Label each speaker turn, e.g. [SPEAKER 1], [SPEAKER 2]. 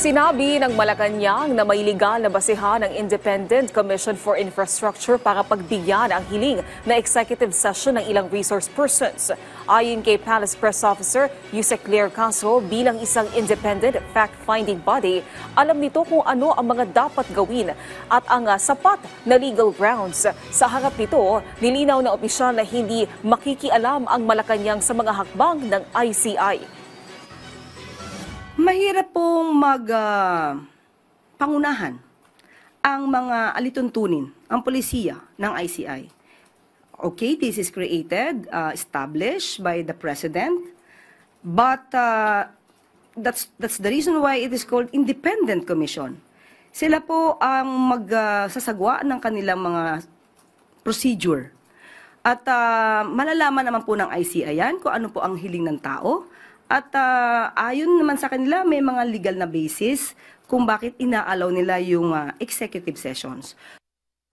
[SPEAKER 1] Sinabi ng Malacanang na may legal na basehan ng Independent Commission for Infrastructure para pagbigyan ang hiling na executive session ng ilang resource persons. Ayon kay Palace Press Officer Yusek Claire Caso, bilang isang independent fact-finding body, alam nito kung ano ang mga dapat gawin at ang sapat na legal grounds. Sa harap nito, nilinaw ng opisyal na hindi makikialam ang Malacanang sa mga hakbang ng ICI.
[SPEAKER 2] Mahirap pong pangunahan ang mga alituntunin, ang polisiya ng ICI. Okay, this is created, established by the President, but that's the reason why it is called Independent Commission. Sila po ang magsasagwa ng kanilang mga procedure. At malalaman naman po ng ICI yan kung ano po ang hiling ng tao. At ayon naman sa kanila, may mga legal na basis kung bakit inaalaw nila yung executive sessions.